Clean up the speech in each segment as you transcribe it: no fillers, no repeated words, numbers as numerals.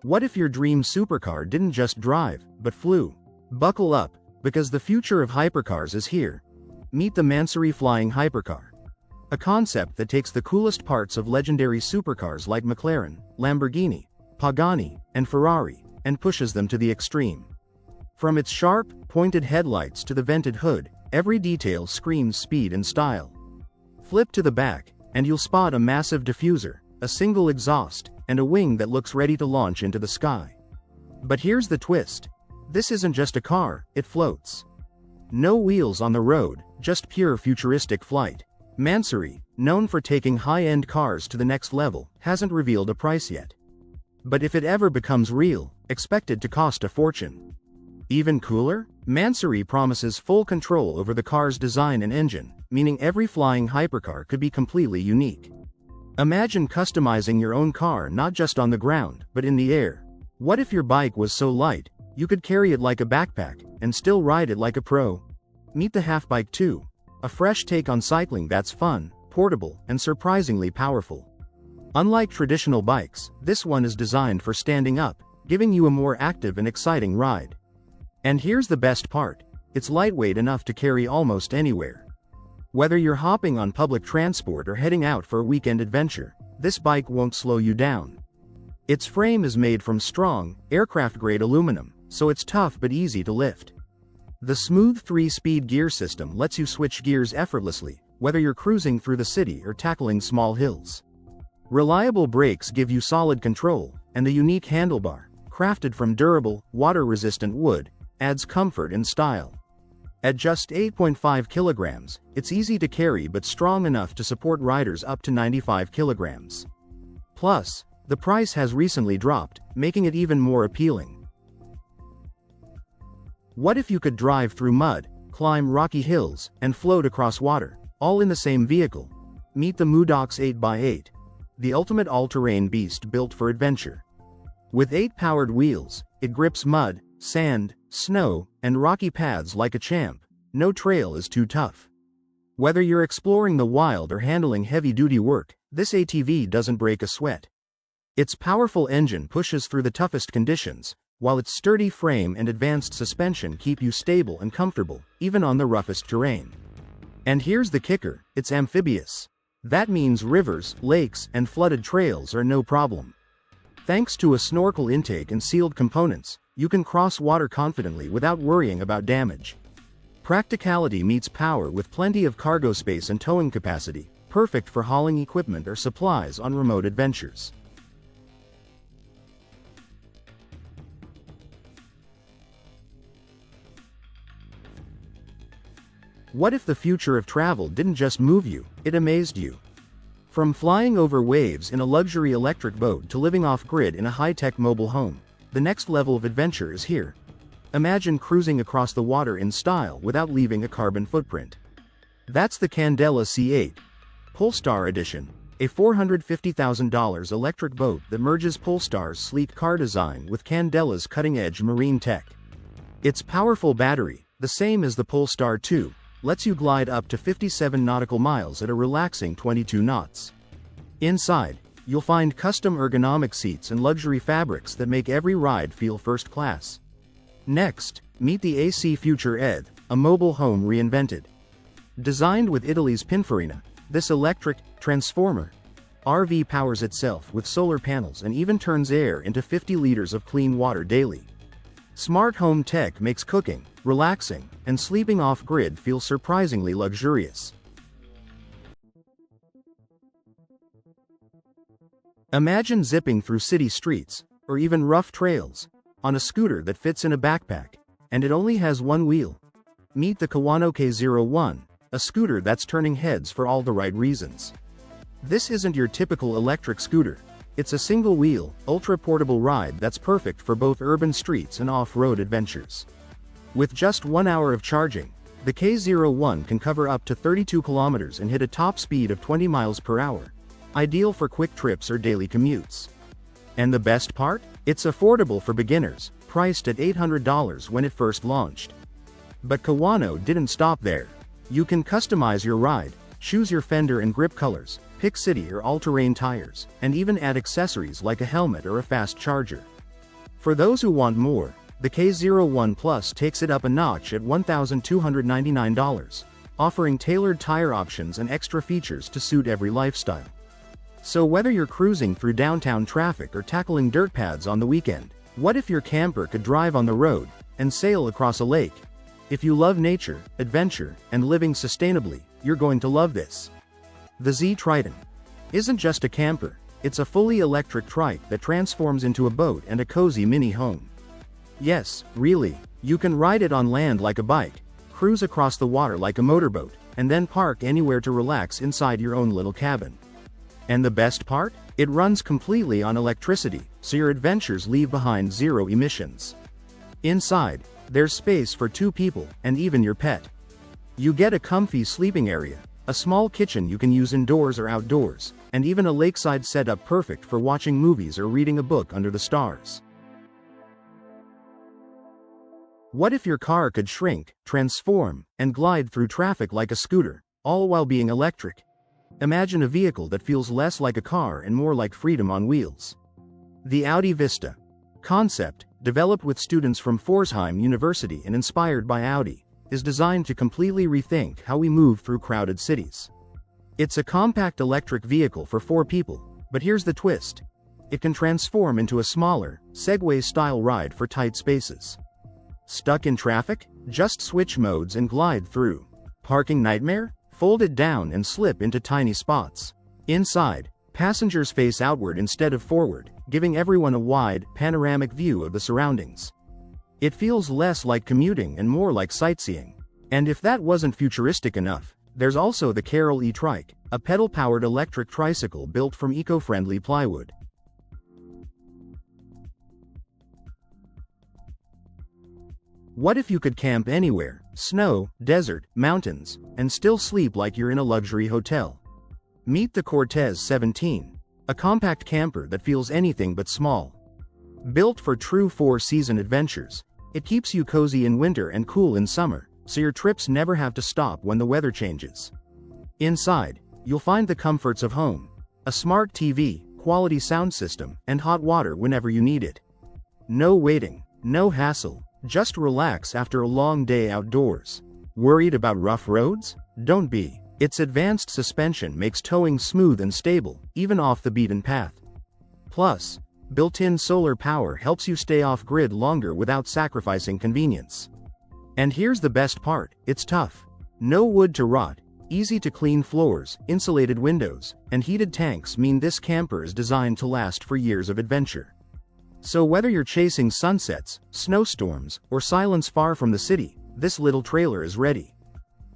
What if your dream supercar didn't just drive, but flew? Buckle up, because the future of hypercars is here. Meet the Mansory Flying Hypercar. A concept that takes the coolest parts of legendary supercars like McLaren, Lamborghini, Pagani, and Ferrari, and pushes them to the extreme. From its sharp, pointed headlights to the vented hood, every detail screams speed and style. Flip to the back, and you'll spot a massive diffuser, a single exhaust, and a wing that looks ready to launch into the sky. But here's the twist. This isn't just a car, it floats. No wheels on the road, just pure futuristic flight. Mansory, known for taking high-end cars to the next level, hasn't revealed a price yet. But if it ever becomes real, expect it to cost a fortune. Even cooler? Mansory promises full control over the car's design and engine, meaning every flying hypercar could be completely unique. Imagine customizing your own car not just on the ground, but in the air. What if your bike was so light, you could carry it like a backpack, and still ride it like a pro? Meet the Half-Bike 2, a fresh take on cycling that's fun, portable, and surprisingly powerful. Unlike traditional bikes, this one is designed for standing up, giving you a more active and exciting ride. And here's the best part, it's lightweight enough to carry almost anywhere. Whether you're hopping on public transport or heading out for a weekend adventure, this bike won't slow you down. Its frame is made from strong, aircraft-grade aluminum, so it's tough but easy to lift. The smooth 3-speed gear system lets you switch gears effortlessly, whether you're cruising through the city or tackling small hills. Reliable brakes give you solid control, and the unique handlebar, crafted from durable, water-resistant wood, adds comfort and style. At just 8.5 kilograms, it's easy to carry but strong enough to support riders up to 95 kilograms. Plus, the price has recently dropped, making it even more appealing. What if you could drive through mud, climb rocky hills, and float across water, all in the same vehicle? Meet the Moodox 8x8, the ultimate all-terrain beast built for adventure. With 8 powered wheels, it grips mud, sand, snow, and rocky paths like a champ. No trail is too tough. Whether you're exploring the wild or handling heavy-duty work, this ATV doesn't break a sweat. Its powerful engine pushes through the toughest conditions, while its sturdy frame and advanced suspension keep you stable and comfortable, even on the roughest terrain. And here's the kicker, it's amphibious. That means rivers, lakes, and flooded trails are no problem. Thanks to a snorkel intake and sealed components, you can cross water confidently without worrying about damage. Practicality meets power with plenty of cargo space and towing capacity, perfect for hauling equipment or supplies on remote adventures. What if the future of travel didn't just move you, it amazed you? From flying over waves in a luxury electric boat to living off-grid in a high-tech mobile home, the next level of adventure is here. Imagine cruising across the water in style without leaving a carbon footprint. That's the Candela C8 Polestar Edition, a $450,000 electric boat that merges Polestar's sleek car design with Candela's cutting-edge marine tech. Its powerful battery, the same as the Polestar 2, lets you glide up to 57 nautical miles at a relaxing 22 knots. Inside, you'll find custom ergonomic seats and luxury fabrics that make every ride feel first class. Next, meet the AC Future Ed, a mobile home reinvented. Designed with Italy's Pininfarina, this electric transformer RV powers itself with solar panels and even turns air into 50 liters of clean water daily. Smart home tech makes cooking, relaxing, and sleeping off-grid feel surprisingly luxurious. Imagine zipping through city streets, or even rough trails, on a scooter that fits in a backpack, and it only has one wheel. Meet the Kawano K01, a scooter that's turning heads for all the right reasons. This isn't your typical electric scooter. It's a single-wheel, ultra-portable ride that's perfect for both urban streets and off-road adventures. With just 1 hour of charging, the K01 can cover up to 32 kilometers and hit a top speed of 20 miles per hour. Ideal for quick trips or daily commutes. And the best part? It's affordable for beginners, priced at $800 when it first launched. But Kawano didn't stop there. You can customize your ride, Choose your fender and grip colors, pick city or all-terrain tires, and even add accessories like a helmet or a fast charger. For those who want more, the K01 Plus takes it up a notch at $1,299, offering tailored tire options and extra features to suit every lifestyle. So whether you're cruising through downtown traffic or tackling dirt pads on the weekend, what if your camper could drive on the road and sail across a lake? If you love nature, adventure, and living sustainably, you're going to love this. The Z Triton isn't just a camper, it's a fully electric trike that transforms into a boat and a cozy mini home. Yes, really, you can ride it on land like a bike, cruise across the water like a motorboat, and then park anywhere to relax inside your own little cabin. And the best part? It runs completely on electricity, so your adventures leave behind zero emissions. Inside, there's space for 2 people, and even your pet. You get a comfy sleeping area, a small kitchen you can use indoors or outdoors, and even a lakeside setup perfect for watching movies or reading a book under the stars. What if your car could shrink, transform, and glide through traffic like a scooter, all while being electric? Imagine a vehicle that feels less like a car and more like freedom on wheels. The Audi Vista concept, developed with students from Pforzheim University and inspired by Audi, is designed to completely rethink how we move through crowded cities. It's a compact electric vehicle for 4 people, but here's the twist. It can transform into a smaller, Segway-style ride for tight spaces. Stuck in traffic? Just switch modes and glide through. Parking nightmare? Fold it down and slip into tiny spots. Inside, passengers face outward instead of forward, giving everyone a wide, panoramic view of the surroundings. It feels less like commuting and more like sightseeing. And if that wasn't futuristic enough, there's also the Carol e-Trike, a pedal-powered electric tricycle built from eco-friendly plywood. What if you could camp anywhere, snow, desert, mountains, and still sleep like you're in a luxury hotel? Meet the Cortez 17, a compact camper that feels anything but small. Built for true 4-season adventures, it keeps you cozy in winter and cool in summer, so your trips never have to stop when the weather changes. Inside, you'll find the comforts of home, a smart TV, quality sound system, and hot water whenever you need it. No waiting, no hassle. Just relax after a long day outdoors. Worried about rough roads? Don't be. Its advanced suspension makes towing smooth and stable, even off the beaten path. Plus, built-in solar power helps you stay off-grid longer without sacrificing convenience. And here's the best part, it's tough. No wood to rot, easy to clean floors, insulated windows, and heated tanks mean this camper is designed to last for years of adventure. So whether you're chasing sunsets, snowstorms, or silence far from the city, this little trailer is ready.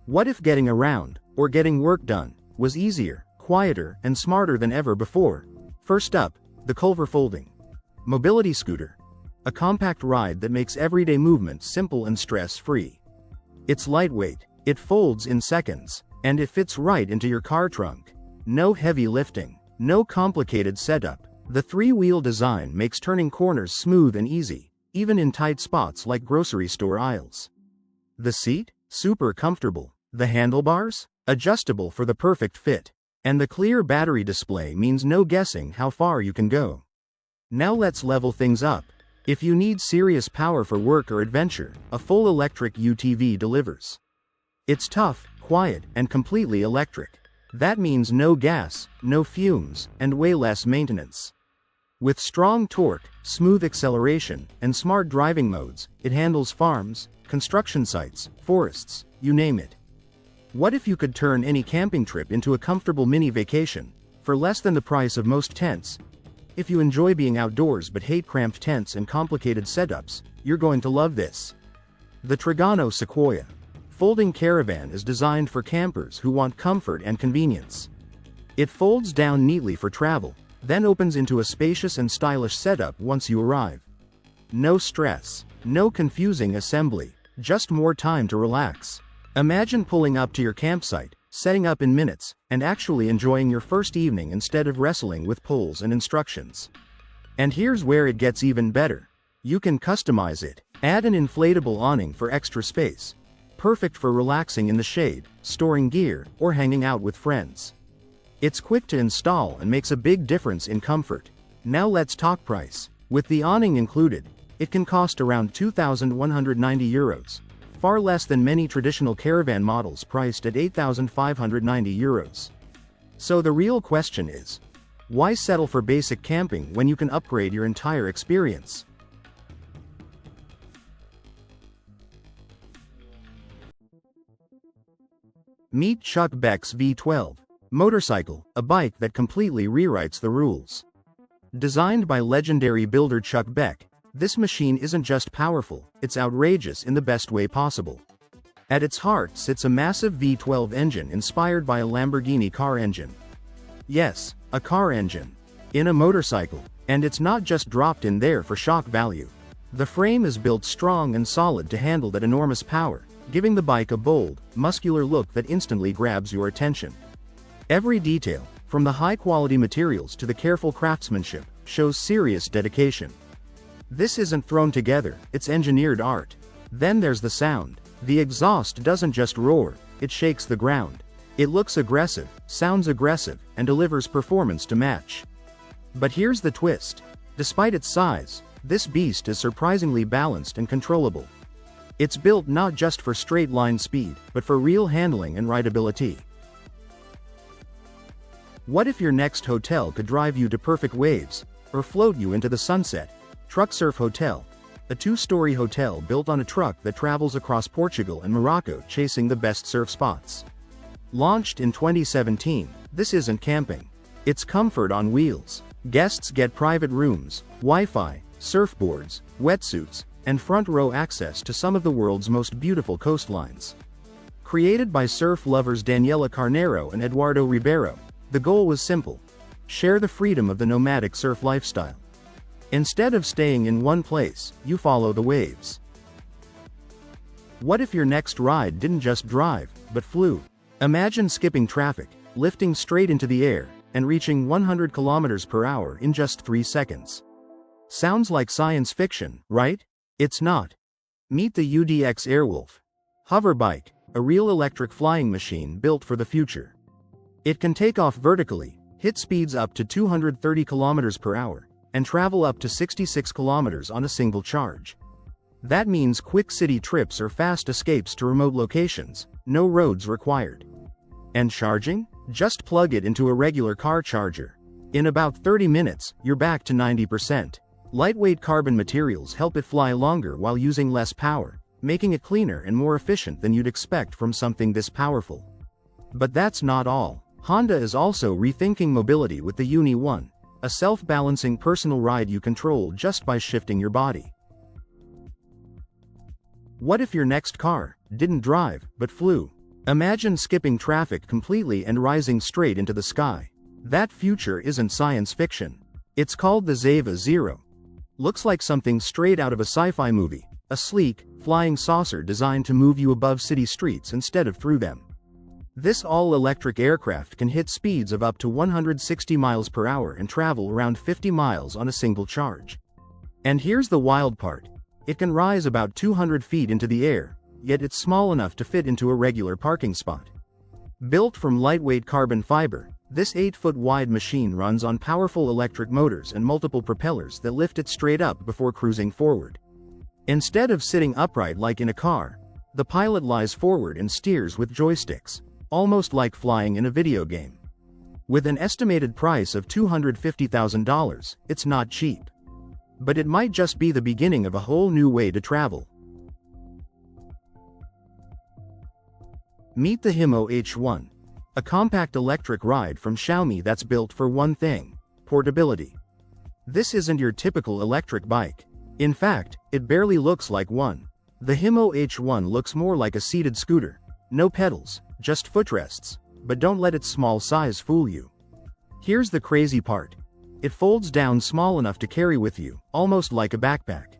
What if getting around, or getting work done, was easier, quieter, and smarter than ever before? First up, the Culver Folding Mobility Scooter. A compact ride that makes everyday movement simple and stress-free. It's lightweight, it folds in seconds, and it fits right into your car trunk. No heavy lifting, no complicated setup. The 3-wheel design makes turning corners smooth and easy, even in tight spots like grocery store aisles. The seat? Super comfortable. The handlebars? Adjustable for the perfect fit. And the clear battery display means no guessing how far you can go. Now let's level things up. If you need serious power for work or adventure, a full electric UTV delivers. It's tough, quiet, and completely electric. That means no gas, no fumes, and way less maintenance. With strong torque, smooth acceleration, and smart driving modes, it handles farms, construction sites, forests, you name it. What if you could turn any camping trip into a comfortable mini vacation, for less than the price of most tents? If you enjoy being outdoors but hate cramped tents and complicated setups, you're going to love this. The Trigano Sequoia Folding Caravan is designed for campers who want comfort and convenience. It folds down neatly for travel, then opens into a spacious and stylish setup once you arrive. No stress, no confusing assembly, just more time to relax. Imagine pulling up to your campsite, setting up in minutes, and actually enjoying your first evening instead of wrestling with poles and instructions. And here's where it gets even better. You can customize it. Add an inflatable awning for extra space. perfect for relaxing in the shade, storing gear, or hanging out with friends. It's quick to install and makes a big difference in comfort. Now let's talk price. With the awning included, it can cost around €2,190, far less than many traditional caravan models priced at €8,590. So the real question is, why settle for basic camping when you can upgrade your entire experience? Meet Chuck Beck's V12 motorcycle, a bike that completely rewrites the rules. Designed by legendary builder Chuck Beck, this machine isn't just powerful, it's outrageous in the best way possible. At its heart sits a massive V12 engine inspired by a Lamborghini car engine. Yes, a car engine. In a motorcycle. And it's not just dropped in there for shock value. The frame is built strong and solid to handle that enormous power, giving the bike a bold, muscular look that instantly grabs your attention. Every detail, from the high-quality materials to the careful craftsmanship, shows serious dedication. This isn't thrown together, it's engineered art. Then there's the sound. The exhaust doesn't just roar, it shakes the ground. It looks aggressive, sounds aggressive, and delivers performance to match. But here's the twist. Despite its size, this beast is surprisingly balanced and controllable. It's built not just for straight-line speed, but for real handling and rideability. What if your next hotel could drive you to perfect waves, or float you into the sunset? Truck Surf Hotel, a two-story hotel built on a truck that travels across Portugal and Morocco chasing the best surf spots. Launched in 2017, this isn't camping. It's comfort on wheels. Guests get private rooms, Wi-Fi, surfboards, wetsuits, and front-row access to some of the world's most beautiful coastlines. Created by surf lovers Daniela Carneiro and Eduardo Ribeiro, the goal was simple: share the freedom of the nomadic surf lifestyle. Instead of staying in one place, you follow the waves. What if your next ride didn't just drive, but flew? Imagine skipping traffic, lifting straight into the air, and reaching 100 kilometers per hour in just 3 seconds. Sounds like science fiction, right? It's not. Meet the UDX Airwolf hover bike, a real electric flying machine built for the future. It can take off vertically, hit speeds up to 230 kilometers per hour, and travel up to 66 kilometers on a single charge. That means quick city trips or fast escapes to remote locations, no roads required. And charging? Just plug it into a regular car charger. In about 30 minutes, you're back to 90%. Lightweight carbon materials help it fly longer while using less power, making it cleaner and more efficient than you'd expect from something this powerful. But that's not all. Honda is also rethinking mobility with the Uni One, a self-balancing personal ride you control just by shifting your body. What if your next car didn't drive, but flew? Imagine skipping traffic completely and rising straight into the sky. That future isn't science fiction. It's called the Zeva Zero. Looks like something straight out of a sci-fi movie, a sleek, flying saucer designed to move you above city streets instead of through them. This all-electric aircraft can hit speeds of up to 160 miles per hour and travel around 50 miles on a single charge. And here's the wild part. It can rise about 200 feet into the air, yet it's small enough to fit into a regular parking spot. Built from lightweight carbon fiber, this 8-foot-wide machine runs on powerful electric motors and multiple propellers that lift it straight up before cruising forward. Instead of sitting upright like in a car, the pilot lies forward and steers with joysticks, almost like flying in a video game. With an estimated price of $250,000, it's not cheap. But it might just be the beginning of a whole new way to travel. Meet the Himo H1, a compact electric ride from Xiaomi that's built for one thing: portability. This isn't your typical electric bike. In fact, it barely looks like one. The Himo H1 looks more like a seated scooter. No pedals, just footrests. But don't let its small size fool you. Here's the crazy part. It folds down small enough to carry with you, almost like a backpack.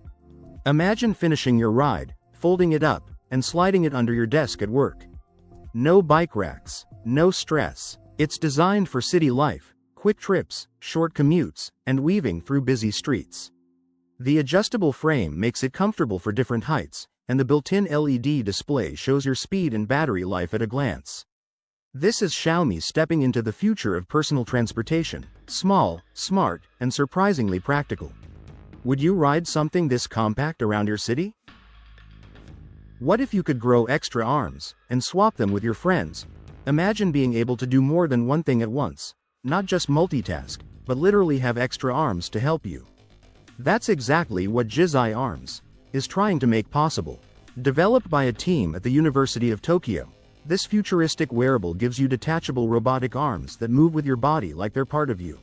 Imagine finishing your ride, folding it up, and sliding it under your desk at work. No bike racks, no stress. It's designed for city life, quick trips, short commutes, and weaving through busy streets. The adjustable frame makes it comfortable for different heights, and the built-in LED display shows your speed and battery life at a glance. This is Xiaomi stepping into the future of personal transportation, small, smart, and surprisingly practical. Would you ride something this compact around your city? What if you could grow extra arms and swap them with your friends? Imagine being able to do more than one thing at once, not just multitask, but literally have extra arms to help you. That's exactly what Jizai Arms is trying to make possible. Developed by a team at the University of Tokyo, this futuristic wearable gives you detachable robotic arms that move with your body like they're part of you.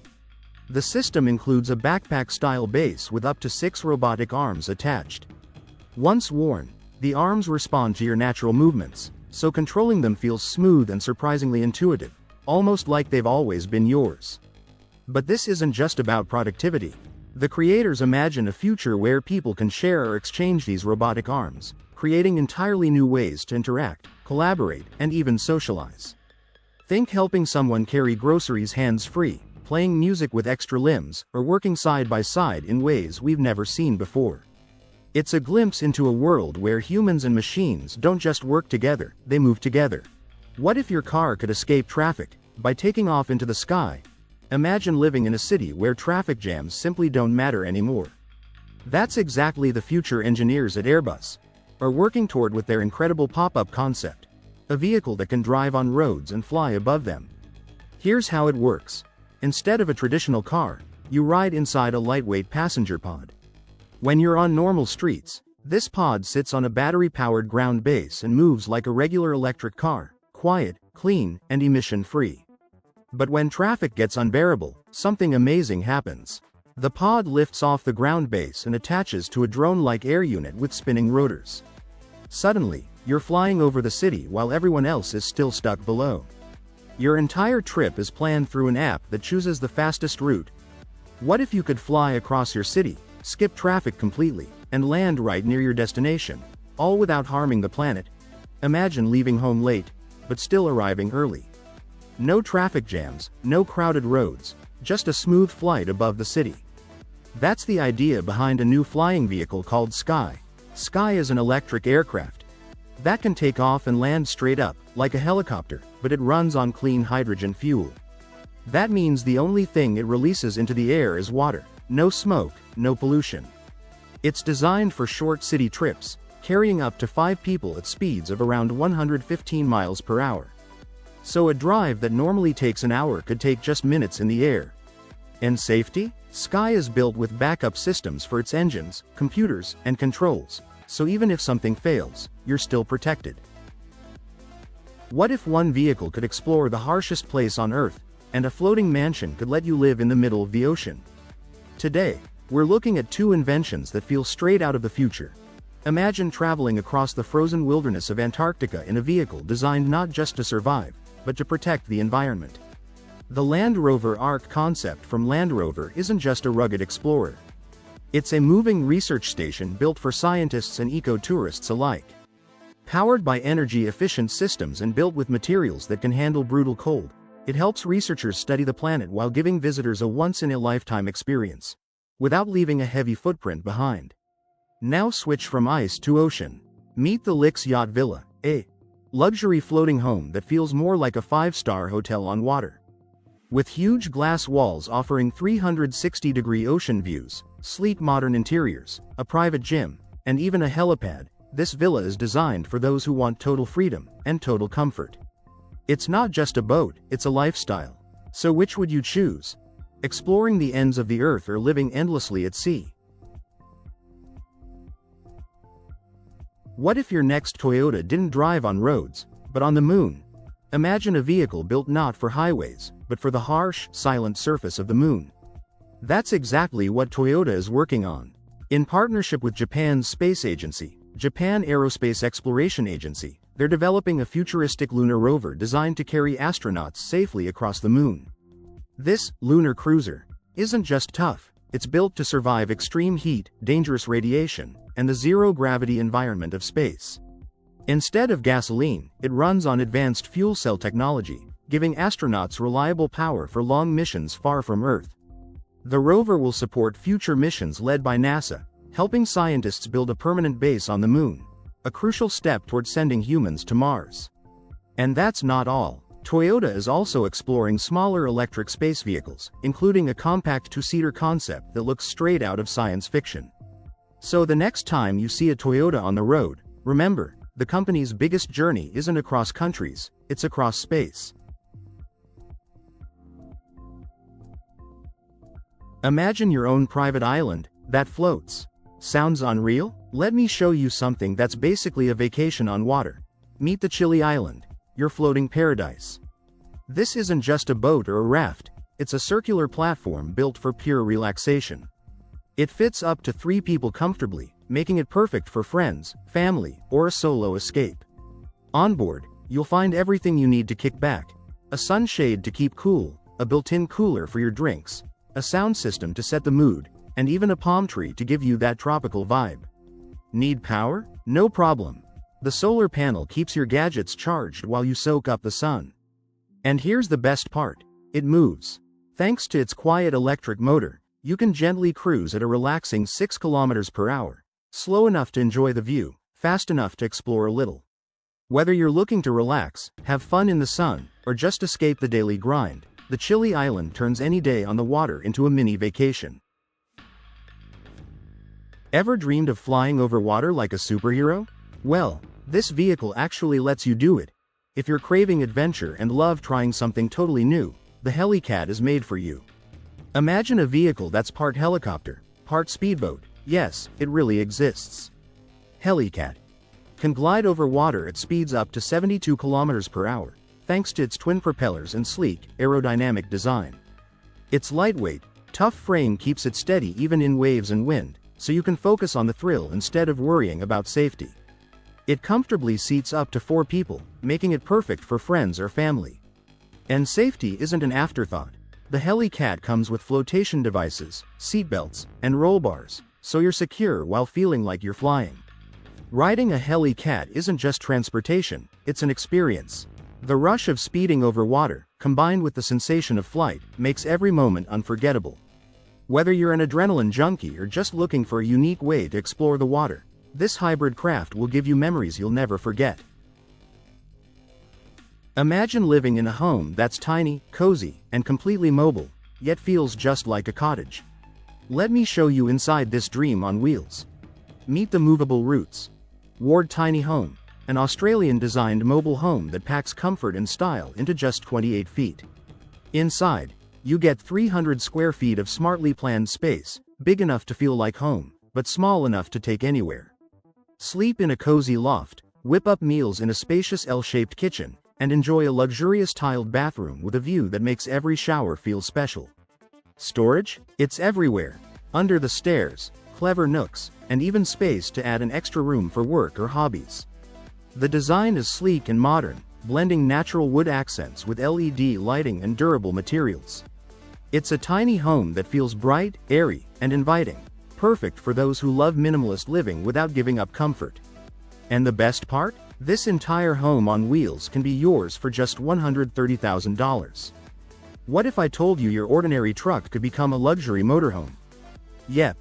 The system includes a backpack-style base with up to 6 robotic arms attached. Once worn, the arms respond to your natural movements, so controlling them feels smooth and surprisingly intuitive, almost like they've always been yours. But this isn't just about productivity. The creators imagine a future where people can share or exchange these robotic arms, creating entirely new ways to interact, collaborate, and even socialize. Think helping someone carry groceries hands-free, playing music with extra limbs, or working side by side in ways we've never seen before. It's a glimpse into a world where humans and machines don't just work together, they move together. What if your car could escape traffic by taking off into the sky? Imagine living in a city where traffic jams simply don't matter anymore. That's exactly the future engineers at Airbus are working toward with their incredible pop-up concept, a vehicle that can drive on roads and fly above them. Here's how it works. Instead of a traditional car, you ride inside a lightweight passenger pod. When you're on normal streets, this pod sits on a battery-powered ground base and moves like a regular electric car, quiet, clean, and emission-free. But when traffic gets unbearable, something amazing happens. The pod lifts off the ground base and attaches to a drone-like air unit with spinning rotors. Suddenly, you're flying over the city while everyone else is still stuck below. Your entire trip is planned through an app that chooses the fastest route. What if you could fly across your city, skip traffic completely, and land right near your destination, all without harming the planet? Imagine leaving home late, but still arriving early. No traffic jams, no crowded roads, just a smooth flight above the city. That's the idea behind a new flying vehicle called Sky. Sky is an electric aircraft that can take off and land straight up, like a helicopter, but it runs on clean hydrogen fuel. That means the only thing it releases into the air is water. No smoke, no pollution. It's designed for short city trips, carrying up to 5 people at speeds of around 115 miles per hour. So a drive that normally takes an hour could take just minutes in the air. And safety? Sky is built with backup systems for its engines, computers, and controls, so even if something fails, you're still protected. What if one vehicle could explore the harshest place on Earth, and a floating mansion could let you live in the middle of the ocean? Today, we're looking at 2 inventions that feel straight out of the future. Imagine traveling across the frozen wilderness of Antarctica in a vehicle designed not just to survive, but to protect the environment. The Land Rover Arc concept from Land Rover isn't just a rugged explorer. It's a moving research station built for scientists and eco-tourists alike. Powered by energy-efficient systems and built with materials that can handle brutal cold, it helps researchers study the planet while giving visitors a once-in-a-lifetime experience, without leaving a heavy footprint behind. Now switch from ice to ocean. Meet the Lix Yacht Villa, a luxury floating home that feels more like a 5-star hotel on water. With huge glass walls offering 360-degree ocean views, sleek modern interiors, a private gym, and even a helipad, this villa is designed for those who want total freedom and total comfort. It's not just a boat, it's a lifestyle. So which would you choose? Exploring the ends of the earth or living endlessly at sea? What if your next Toyota didn't drive on roads, but on the moon? Imagine a vehicle built not for highways, but for the harsh, silent surface of the moon. That's exactly what Toyota is working on. In partnership with Japan's space agency, Japan Aerospace Exploration Agency, they're developing a futuristic lunar rover designed to carry astronauts safely across the moon. This lunar cruiser isn't just tough, it's built to survive extreme heat, dangerous radiation, and the zero-gravity environment of space. Instead of gasoline, it runs on advanced fuel cell technology, giving astronauts reliable power for long missions far from Earth. The rover will support future missions led by NASA, helping scientists build a permanent base on the moon. a crucial step toward sending humans to Mars. And that's not all. Toyota is also exploring smaller electric space vehicles, including a compact two-seater concept that looks straight out of science fiction. So the next time you see a Toyota on the road, remember, the company's biggest journey isn't across countries, it's across space. Imagine your own private island that floats. Sounds unreal? Let me show you something that's basically a vacation on water. Meet the Chile Island, your floating paradise. This isn't just a boat or a raft, it's a circular platform built for pure relaxation. It fits up to 3 people comfortably, making it perfect for friends, family, or a solo escape. On board, you'll find everything you need to kick back: a sunshade to keep cool, a built-in cooler for your drinks, a sound system to set the mood, and even a palm tree to give you that tropical vibe. Need power? No problem. The solar panel keeps your gadgets charged while you soak up the sun. And here's the best part: it moves. Thanks to its quiet electric motor, you can gently cruise at a relaxing 6 kilometers per hour, slow enough to enjoy the view, fast enough to explore a little. Whether you're looking to relax, have fun in the sun, or just escape the daily grind, the Chile Island turns any day on the water into a mini vacation. Ever dreamed of flying over water like a superhero? Well, this vehicle actually lets you do it. If you're craving adventure and love trying something totally new, the Helicat is made for you. Imagine a vehicle that's part helicopter, part speedboat. Yes, it really exists. Helicat can glide over water at speeds up to 72 kilometers per hour, thanks to its twin propellers and sleek, aerodynamic design. Its lightweight, tough frame keeps it steady even in waves and wind, so you can focus on the thrill instead of worrying about safety. It comfortably seats up to 4 people, making it perfect for friends or family. And safety isn't an afterthought. The Helicat comes with flotation devices, seatbelts, and roll bars, so you're secure while feeling like you're flying. Riding a Helicat isn't just transportation, it's an experience. The rush of speeding over water, combined with the sensation of flight, makes every moment unforgettable. Whether you're an adrenaline junkie or just looking for a unique way to explore the water, this hybrid craft will give you memories you'll never forget. Imagine living in a home that's tiny, cozy, and completely mobile, yet feels just like a cottage. Let me show you inside this dream on wheels. Meet the movable roots. Ward Tiny Home, an Australian-designed mobile home that packs comfort and style into just 28 feet. Inside, you get 300 square feet of smartly planned space, big enough to feel like home, but small enough to take anywhere. Sleep in a cozy loft, whip up meals in a spacious L-shaped kitchen, and enjoy a luxurious tiled bathroom with a view that makes every shower feel special. Storage? It's everywhere. Under the stairs, clever nooks, and even space to add an extra room for work or hobbies. The design is sleek and modern, blending natural wood accents with LED lighting and durable materials. It's a tiny home that feels bright, airy, and inviting, perfect for those who love minimalist living without giving up comfort. And the best part? This entire home on wheels can be yours for just $130,000. What if I told you your ordinary truck could become a luxury motorhome? Yep.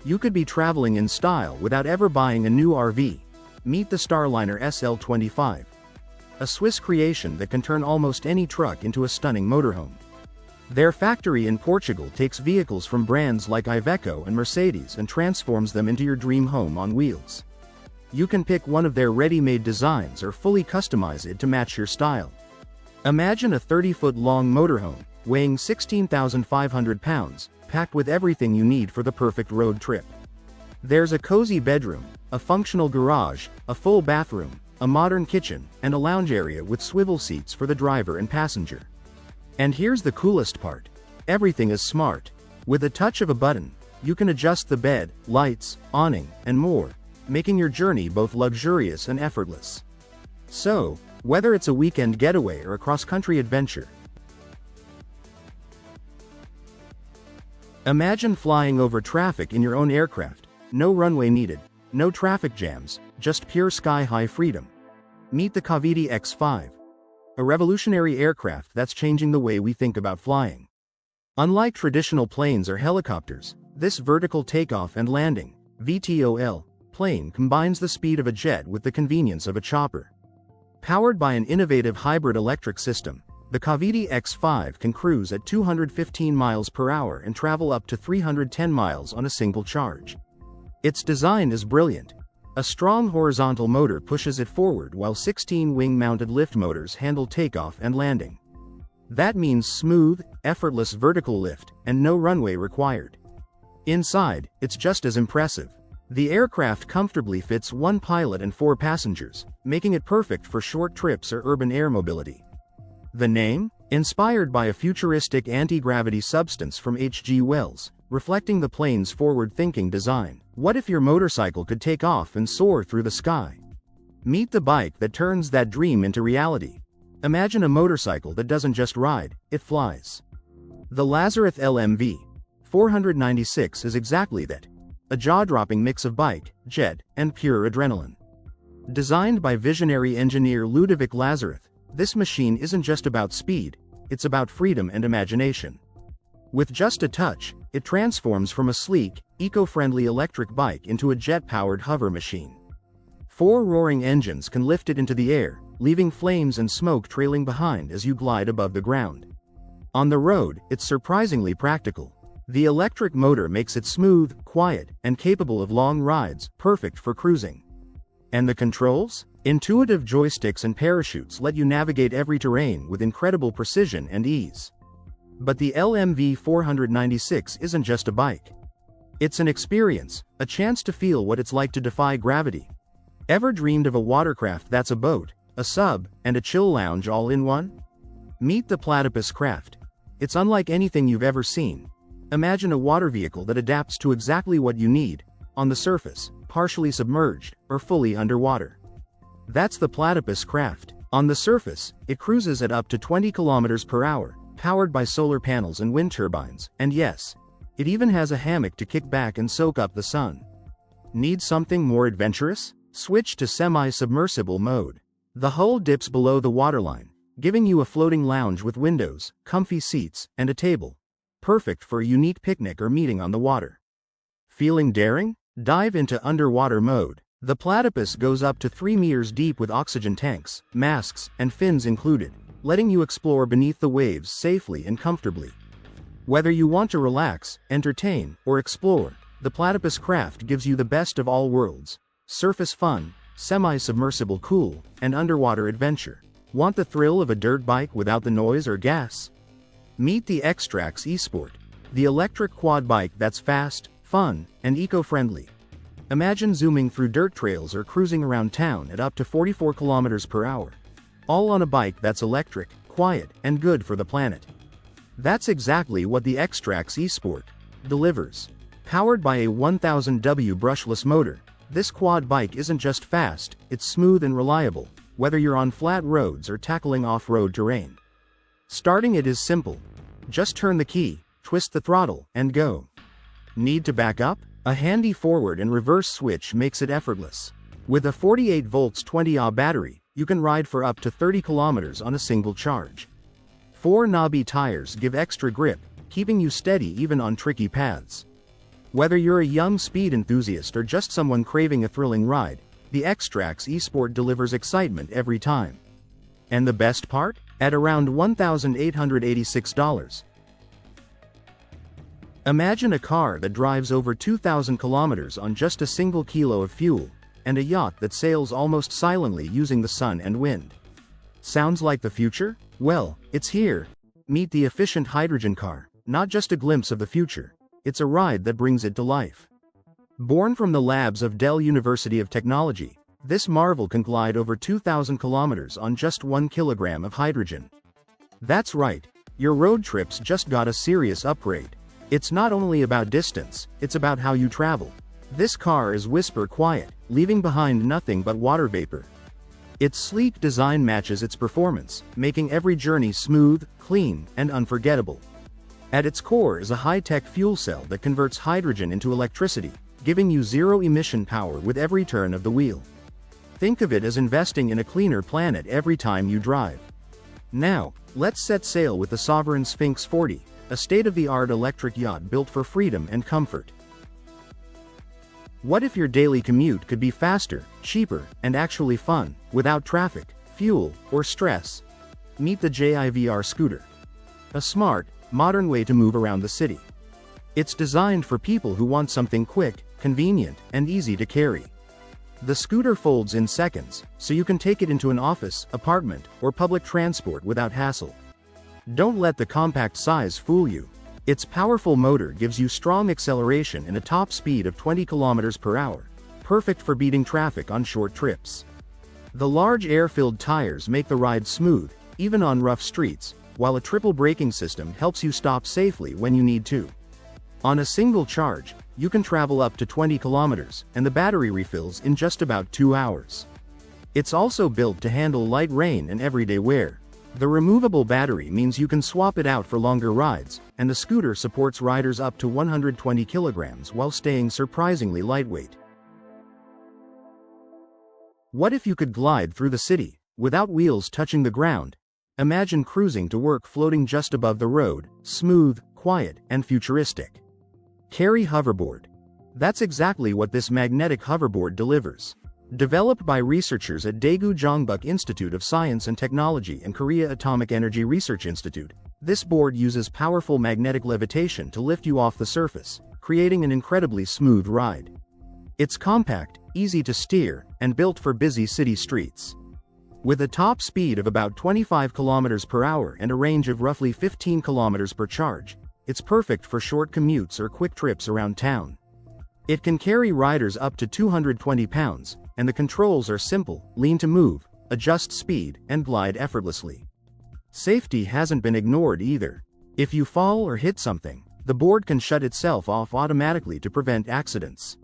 You could be traveling in style without ever buying a new RV. Meet the Starliner SL25. A Swiss creation that can turn almost any truck into a stunning motorhome. Their factory in Portugal takes vehicles from brands like Iveco and Mercedes and transforms them into your dream home on wheels. You can pick one of their ready-made designs or fully customize it to match your style. Imagine a 30-foot-long motorhome, weighing 16,500 pounds, packed with everything you need for the perfect road trip. There's a cozy bedroom, a functional garage, a full bathroom, a modern kitchen, and a lounge area with swivel seats for the driver and passenger. And here's the coolest part. Everything is smart. With a touch of a button, you can adjust the bed, lights, awning, and more, making your journey both luxurious and effortless. So, whether it's a weekend getaway or a cross-country adventure, imagine flying over traffic in your own aircraft. No runway needed, no traffic jams, just pure sky-high freedom. Meet the Cavite X5, a revolutionary aircraft that's changing the way we think about flying. Unlike traditional planes or helicopters, this vertical takeoff and landing (VTOL) plane combines the speed of a jet with the convenience of a chopper. Powered by an innovative hybrid electric system, the Cavite X5 can cruise at 215 miles per hour and travel up to 310 miles on a single charge. Its design is brilliant. A strong horizontal motor pushes it forward while 16 wing-mounted lift motors handle takeoff and landing. That means smooth, effortless vertical lift and no runway required. Inside, it's just as impressive. The aircraft comfortably fits 1 pilot and 4 passengers, making it perfect for short trips or urban air mobility. The name? Inspired by a futuristic anti-gravity substance from H.G. Wells, reflecting the plane's forward-thinking design. What if your motorcycle could take off and soar through the sky? Meet the bike that turns that dream into reality. Imagine a motorcycle that doesn't just ride, it flies. The Lazareth LMV 496 is exactly that. A jaw-dropping mix of bike, jet, and pure adrenaline. Designed by visionary engineer Ludovic Lazareth, this machine isn't just about speed, it's about freedom and imagination. With just a touch, it transforms from a sleek, eco-friendly electric bike into a jet-powered hover machine. 4 roaring engines can lift it into the air, leaving flames and smoke trailing behind as you glide above the ground. On the road, it's surprisingly practical. The electric motor makes it smooth, quiet, and capable of long rides, perfect for cruising. And the controls? Intuitive joysticks and parachutes let you navigate every terrain with incredible precision and ease. But the LMV 496 isn't just a bike. It's an experience, a chance to feel what it's like to defy gravity. Ever dreamed of a watercraft that's a boat, a sub, and a chill lounge all in one? Meet the Platypus Craft. It's unlike anything you've ever seen. Imagine a water vehicle that adapts to exactly what you need, on the surface, partially submerged, or fully underwater. That's the Platypus Craft. On the surface, it cruises at up to 20 kilometers per hour, powered by solar panels and wind turbines, and yes, it even has a hammock to kick back and soak up the sun. Need something more adventurous? Switch to semi-submersible mode. The hull dips below the waterline, giving you a floating lounge with windows, comfy seats, and a table. Perfect for a unique picnic or meeting on the water. Feeling daring? Dive into underwater mode. The Platypus goes up to 3 meters deep with oxygen tanks, masks, and fins included, letting you explore beneath the waves safely and comfortably. Whether you want to relax, entertain, or explore, the Platypus Craft gives you the best of all worlds. Surface fun, semi-submersible cool, and underwater adventure. Want the thrill of a dirt bike without the noise or gas? Meet the X-Trax eSport, the electric quad bike that's fast, fun, and eco-friendly. Imagine zooming through dirt trails or cruising around town at up to 44 kilometers per hour. All on a bike that's electric, quiet, and good for the planet. That's exactly what the X-Trax eSport delivers. Powered by a 1000W brushless motor, this quad bike isn't just fast, it's smooth and reliable, whether you're on flat roads or tackling off-road terrain. Starting it is simple. Just turn the key, twist the throttle, and go. Need to back up? A handy forward and reverse switch makes it effortless. With a 48 volts 20Ah battery, you can ride for up to 30 kilometers on a single charge. 4 knobby tires give extra grip, keeping you steady even on tricky paths. Whether you're a young speed enthusiast or just someone craving a thrilling ride, the X-Trax eSport delivers excitement every time. And the best part? At around $1,886. Imagine a car that drives over 2,000 kilometers on just a single kilo of fuel, and a yacht that sails almost silently using the sun and wind. Sounds like the future? Well, it's here. Meet the efficient hydrogen car, not just a glimpse of the future, it's a ride that brings it to life. Born from the labs of Dell University of Technology, this marvel can glide over 2,000 kilometers on just 1 kilogram of hydrogen. That's right, your road trips just got a serious upgrade. It's not only about distance, it's about how you travel. This car is whisper quiet, leaving behind nothing but water vapor. Its sleek design matches its performance, making every journey smooth, clean, and unforgettable. At its core is a high-tech fuel cell that converts hydrogen into electricity, giving you zero-emission power with every turn of the wheel. Think of it as investing in a cleaner planet every time you drive. Now, let's set sail with the Sovereign Sphinx 40, a state-of-the-art electric yacht built for freedom and comfort. What if your daily commute could be faster, cheaper, and actually fun, without traffic, fuel, or stress? Meet the JIVR scooter. A smart, modern way to move around the city. It's designed for people who want something quick, convenient, and easy to carry. The scooter folds in seconds, so you can take it into an office, apartment, or public transport without hassle. Don't let the compact size fool you. Its powerful motor gives you strong acceleration and a top speed of 20 km per hour, perfect for beating traffic on short trips. The large air-filled tires make the ride smooth, even on rough streets, while a triple braking system helps you stop safely when you need to. On a single charge, you can travel up to 20 kilometers, and the battery refills in just about 2 hours. It's also built to handle light rain and everyday wear. The removable battery means you can swap it out for longer rides, and the scooter supports riders up to 120 kilograms while staying surprisingly lightweight. What if you could glide through the city, without wheels touching the ground? Imagine cruising to work floating just above the road, smooth, quiet, and futuristic. Carry hoverboard. That's exactly what this magnetic hoverboard delivers. Developed by researchers at Daegu Jongbuk Institute of Science and Technology and Korea Atomic Energy Research Institute, this board uses powerful magnetic levitation to lift you off the surface, creating an incredibly smooth ride. It's compact, easy to steer, and built for busy city streets. With a top speed of about 25 km per hour and a range of roughly 15 km per charge, it's perfect for short commutes or quick trips around town. It can carry riders up to 220 pounds, and the controls are simple: lean to move, adjust speed, and glide effortlessly. Safety hasn't been ignored either. If you fall or hit something, the board can shut itself off automatically to prevent accidents.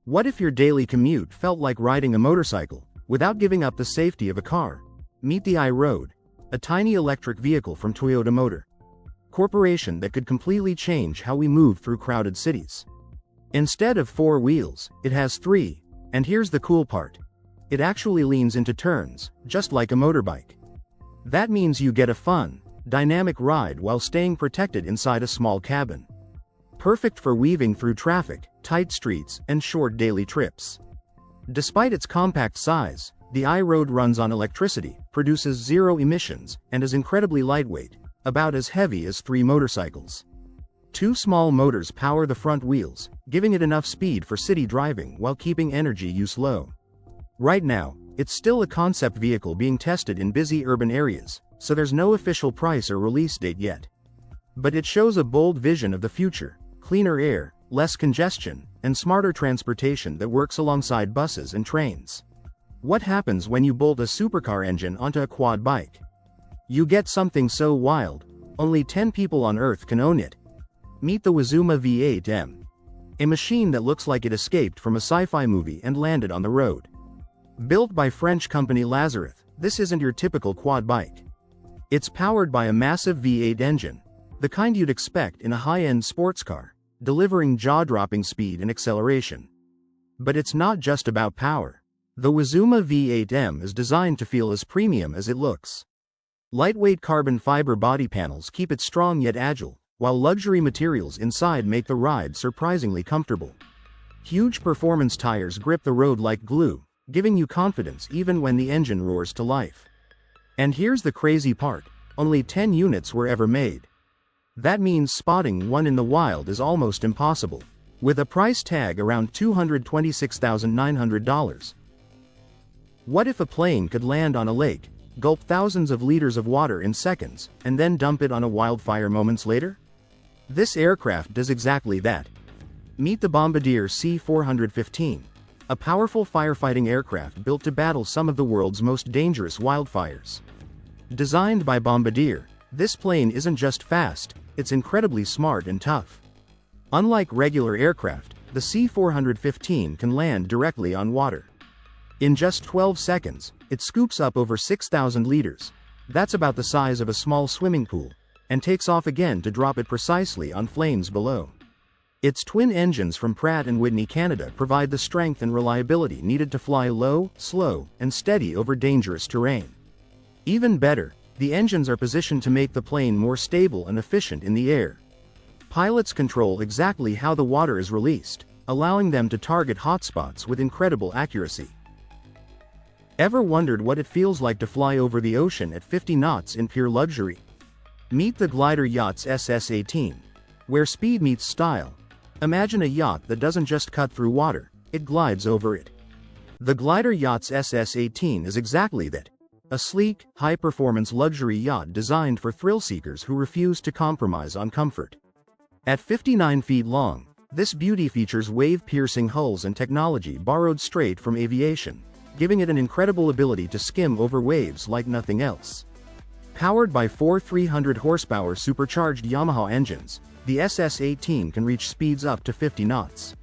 What if your daily commute felt like riding a motorcycle, without giving up the safety of a car? Meet the iRoad, a tiny electric vehicle from Toyota Motor Corporation that could completely change how we move through crowded cities. Instead of 4 wheels, it has 3, and here's the cool part. It actually leans into turns, just like a motorbike. That means you get a fun, dynamic ride while staying protected inside a small cabin. Perfect for weaving through traffic, tight streets, and short daily trips. Despite its compact size, the iRoad runs on electricity, produces 0 emissions, and is incredibly lightweight, about as heavy as 3 motorcycles. 2 small motors power the front wheels, giving it enough speed for city driving while keeping energy use low. Right now, it's still a concept vehicle being tested in busy urban areas, so there's no official price or release date yet. But it shows a bold vision of the future: cleaner air, less congestion, and smarter transportation that works alongside buses and trains. What happens when you bolt a supercar engine onto a quad bike? You get something so wild, only 10 people on Earth can own it. Meet the Wazuma V8M. A machine that looks like it escaped from a sci-fi movie and landed on the road. Built by French company Lazareth, this isn't your typical quad bike. It's powered by a massive V8 engine, the kind you'd expect in a high-end sports car, delivering jaw-dropping speed and acceleration. But it's not just about power. The Wazuma V8M is designed to feel as premium as it looks. Lightweight carbon fiber body panels keep it strong yet agile, while luxury materials inside make the ride surprisingly comfortable. Huge performance tires grip the road like glue, giving you confidence even when the engine roars to life. And here's the crazy part: only 10 units were ever made. That means spotting one in the wild is almost impossible, with a price tag around $226,900. What if a plane could land on a lake, gulp thousands of liters of water in seconds, and then dump it on a wildfire moments later? This aircraft does exactly that. Meet the Bombardier C-415, a powerful firefighting aircraft built to battle some of the world's most dangerous wildfires. Designed by Bombardier, this plane isn't just fast, it's incredibly smart and tough. Unlike regular aircraft, the C-415 can land directly on water. In just 12 seconds, it scoops up over 6,000 liters. That's about the size of a small swimming pool, and takes off again to drop it precisely on flames below. Its twin engines from Pratt & Whitney Canada provide the strength and reliability needed to fly low, slow, and steady over dangerous terrain. Even better, the engines are positioned to make the plane more stable and efficient in the air. Pilots control exactly how the water is released, allowing them to target hotspots with incredible accuracy. Ever wondered what it feels like to fly over the ocean at 50 knots in pure luxury? Meet the glider yacht's SS-18. Where speed meets style. Imagine a yacht that doesn't just cut through water, it glides over it. The glider yacht's SS-18 is exactly that. A sleek, high-performance luxury yacht designed for thrill-seekers who refuse to compromise on comfort. At 59 feet long, this beauty features wave-piercing hulls and technology borrowed straight from aviation, giving it an incredible ability to skim over waves like nothing else. Powered by four 300-horsepower supercharged Yamaha engines, the SS-18 can reach speeds up to 50 knots.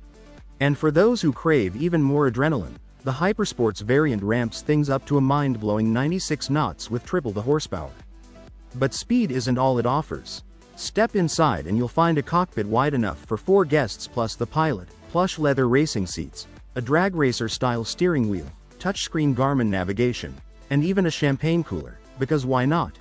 And for those who crave even more adrenaline, the Hypersports variant ramps things up to a mind-blowing 96 knots with triple the horsepower. But speed isn't all it offers. Step inside and you'll find a cockpit wide enough for 4 guests plus the pilot, plush leather racing seats, a drag racer-style steering wheel, touchscreen Garmin navigation, and even a champagne cooler, because why not?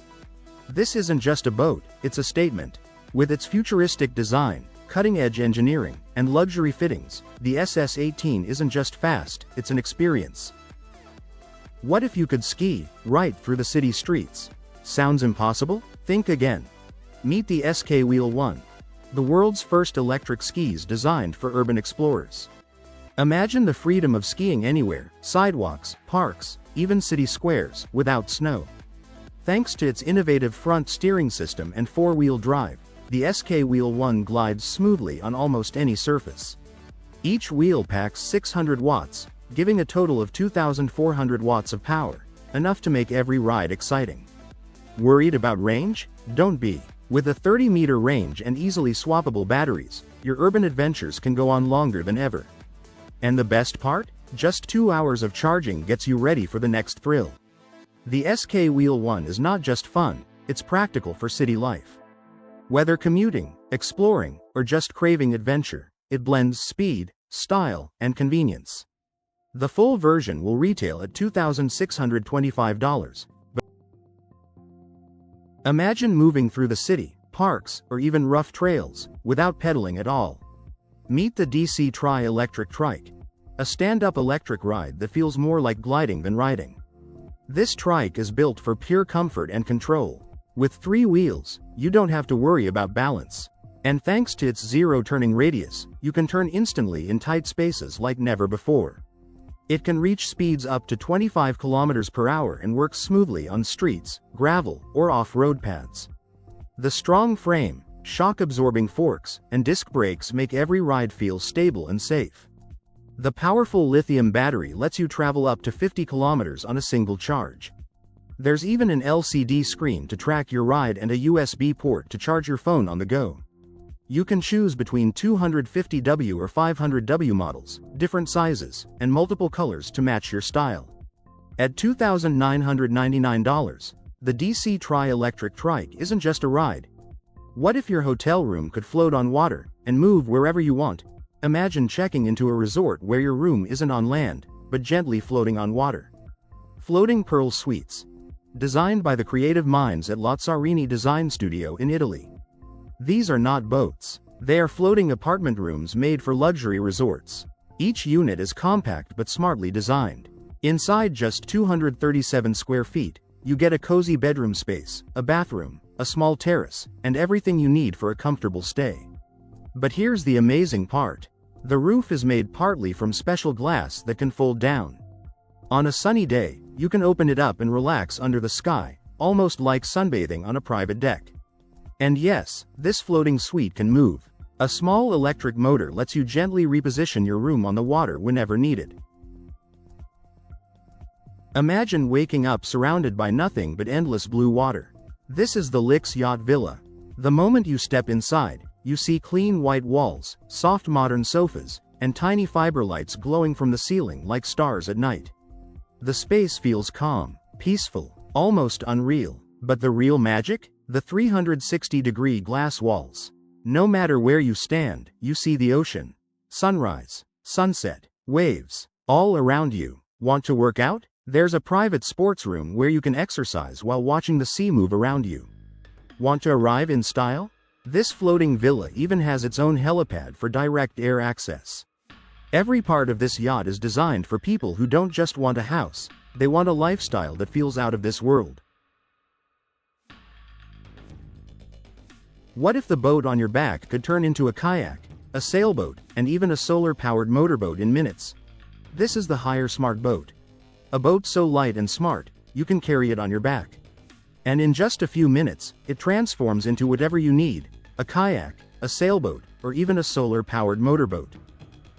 This isn't just a boat, it's a statement. With its futuristic design, cutting-edge engineering, and luxury fittings, the SS-18 isn't just fast, it's an experience. What if you could ski right through the city streets? Sounds impossible? Think again. Meet the SK Wheel 1, the world's first electric skis designed for urban explorers. Imagine the freedom of skiing anywhere, sidewalks, parks, even city squares, without snow. Thanks to its innovative front steering system and 4-wheel drive, the SK Wheel 1 glides smoothly on almost any surface. Each wheel packs 600 watts, giving a total of 2,400 watts of power, enough to make every ride exciting. Worried about range? Don't be. With a 30-meter range and easily swappable batteries, your urban adventures can go on longer than ever. And the best part? Just 2 hours of charging gets you ready for the next thrill. The SK Wheel 1 is not just fun, it's practical for city life. Whether commuting, exploring, or just craving adventure, it blends speed, style, and convenience. The full version will retail at $2,625. But imagine moving through the city, parks, or even rough trails, without pedaling at all. Meet the DC Tri-Electric Trike, a stand-up electric ride that feels more like gliding than riding. This trike is built for pure comfort and control. With 3 wheels, you don't have to worry about balance. And thanks to its zero turning radius, you can turn instantly in tight spaces like never before. It can reach speeds up to 25 km per hour and works smoothly on streets, gravel, or off-road paths. The strong frame, shock-absorbing forks, and disc brakes make every ride feel stable and safe. The powerful lithium battery lets you travel up to 50 kilometers on a single charge. There's even an LCD screen to track your ride and a USB port to charge your phone on the go. You can choose between 250W or 500W models, different sizes, and multiple colors to match your style. At $2,999, the DC Tri-Electric Trike isn't just a ride. What if your hotel room could float on water and move wherever you want? Imagine checking into a resort where your room isn't on land, but gently floating on water. Floating Pearl Suites. Designed by the creative minds at Lazzarini Design Studio in Italy. These are not boats. They are floating apartment rooms made for luxury resorts. Each unit is compact but smartly designed. Inside just 237 square feet, you get a cozy bedroom space, a bathroom, a small terrace, and everything you need for a comfortable stay. But here's the amazing part. The roof is made partly from special glass that can fold down. On a sunny day, you can open it up and relax under the sky, almost like sunbathing on a private deck. And yes, this floating suite can move. A small electric motor lets you gently reposition your room on the water whenever needed. Imagine waking up surrounded by nothing but endless blue water. This is the Lix Yacht Villa. The moment you step inside, you see clean white walls, soft modern sofas, and tiny fiber lights glowing from the ceiling like stars at night. The space feels calm, peaceful, almost unreal. But the real magic? The 360-degree glass walls. No matter where you stand, you see the ocean, sunrise, sunset, waves, all around you. Want to work out? There's a private sports room where you can exercise while watching the sea move around you. Want to arrive in style? This floating villa even has its own helipad for direct air access. Every part of this yacht is designed for people who don't just want a house, they want a lifestyle that feels out of this world. What if the boat on your back could turn into a kayak, a sailboat, and even a solar-powered motorboat in minutes? This is the Hire Smart boat. A boat so light and smart, you can carry it on your back. And in just a few minutes, it transforms into whatever you need, a kayak, a sailboat, or even a solar-powered motorboat.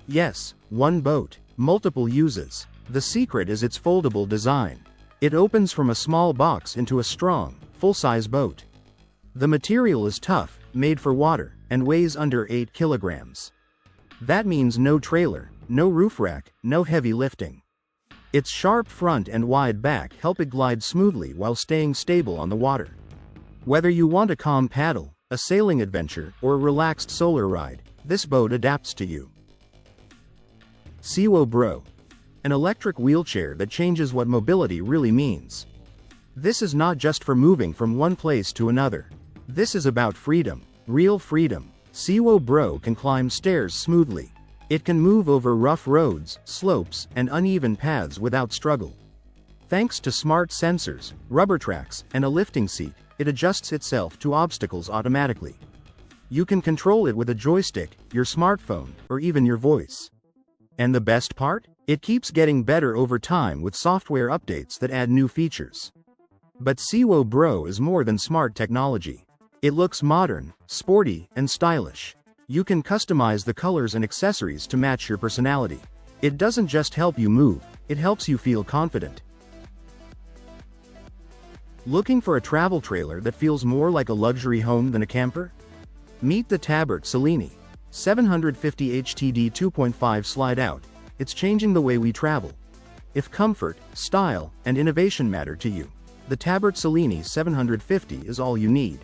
Yes, one boat, multiple uses. The secret is its foldable design. It opens from a small box into a strong, full-size boat. The material is tough, made for water, and weighs under 8 kilograms. That means no trailer, no roof rack, no heavy lifting. Its sharp front and wide back help it glide smoothly while staying stable on the water. Whether you want a calm paddle, a sailing adventure, or a relaxed solar ride, this boat adapts to you. Sewo Bro. An electric wheelchair that changes what mobility really means. This is not just for moving from one place to another. This is about freedom, real freedom. Sewo Bro can climb stairs smoothly. It can move over rough roads, slopes, and uneven paths without struggle. Thanks to smart sensors, rubber tracks, and a lifting seat, it adjusts itself to obstacles automatically. You can control it with a joystick, your smartphone, or even your voice. And the best part? It keeps getting better over time with software updates that add new features. But Sewo Bro is more than smart technology. It looks modern, sporty, and stylish. You can customize the colors and accessories to match your personality. It doesn't just help you move, it helps you feel confident. Looking for a travel trailer that feels more like a luxury home than a camper? Meet the Tabert Cellini 750 HTD 2.5 slide out. It's changing the way we travel. If comfort, style, and innovation matter to you, the Tabert Cellini 750 is all you need.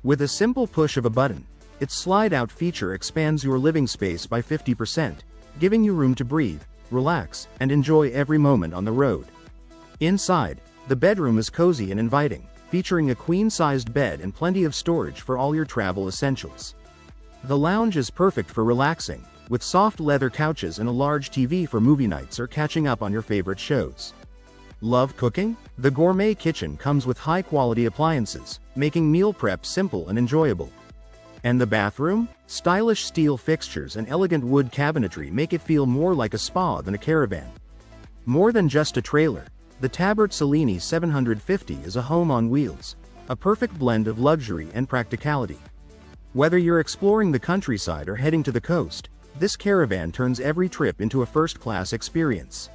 With a simple push of a button, its slide-out feature expands your living space by 50%, giving you room to breathe, relax, and enjoy every moment on the road. Inside, the bedroom is cozy and inviting, featuring a queen-sized bed and plenty of storage for all your travel essentials. The lounge is perfect for relaxing, with soft leather couches and a large TV for movie nights or catching up on your favorite shows. Love cooking? The gourmet kitchen comes with high-quality appliances, making meal prep simple and enjoyable. And the bathroom? Stylish steel fixtures and elegant wood cabinetry make it feel more like a spa than a caravan. More than just a trailer, the Tabert Cellini 750 is a home on wheels, a perfect blend of luxury and practicality. Whether you're exploring the countryside or heading to the coast, this caravan turns every trip into a first-class experience.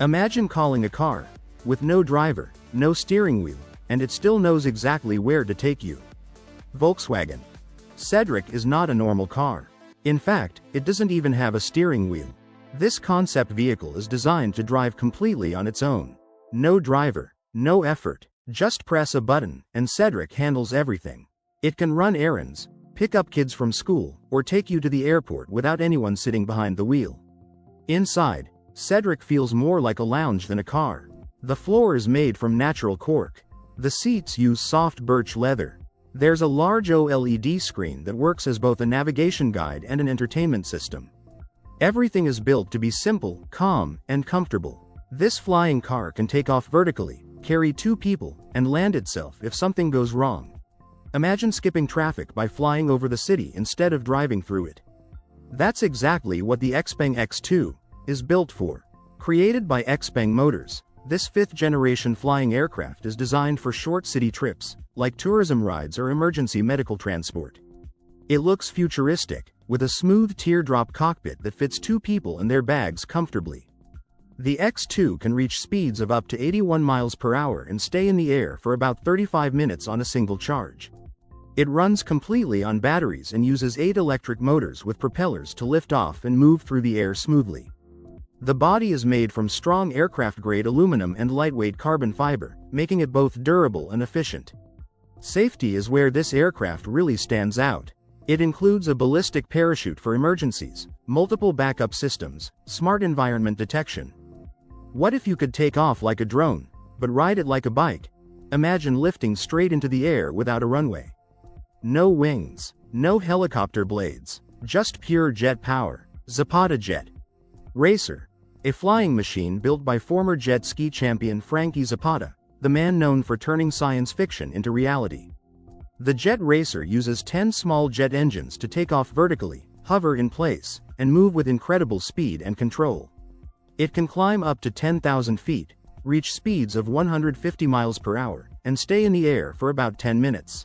Imagine calling a car, with no driver, no steering wheel, and it still knows exactly where to take you. Volkswagen. Cedric is not a normal car. In fact, it doesn't even have a steering wheel. This concept vehicle is designed to drive completely on its own. No driver, no effort, just press a button, and Cedric handles everything. It can run errands, pick up kids from school, or take you to the airport without anyone sitting behind the wheel. Inside, Cedric feels more like a lounge than a car. The floor is made from natural cork. The seats use soft birch leather. There's a large OLED screen that works as both a navigation guide and an entertainment system. Everything is built to be simple, calm, and comfortable. This flying car can take off vertically, carry 2 people, and land itself if something goes wrong. Imagine skipping traffic by flying over the city instead of driving through it. That's exactly what the Xpeng X2 is built for. Created by Xpeng Motors, this 5th-generation flying aircraft is designed for short city trips, like tourism rides or emergency medical transport. It looks futuristic, with a smooth teardrop cockpit that fits 2 people and their bags comfortably. The X2 can reach speeds of up to 81 miles per hour and stay in the air for about 35 minutes on a single charge. It runs completely on batteries and uses 8 electric motors with propellers to lift off and move through the air smoothly. The body is made from strong aircraft-grade aluminum and lightweight carbon fiber, making it both durable and efficient. Safety is where this aircraft really stands out. It includes a ballistic parachute for emergencies, multiple backup systems, smart environment detection. What if you could take off like a drone, but ride it like a bike? Imagine lifting straight into the air without a runway. No wings, no helicopter blades, just pure jet power. Zapata Jet Racer, a flying machine built by former jet ski champion Frankie Zapata, the man known for turning science fiction into reality. The Jet Racer uses 10 small jet engines to take off vertically, hover in place, and move with incredible speed and control. It can climb up to 10,000 feet, reach speeds of 150 miles per hour, and stay in the air for about 10 minutes.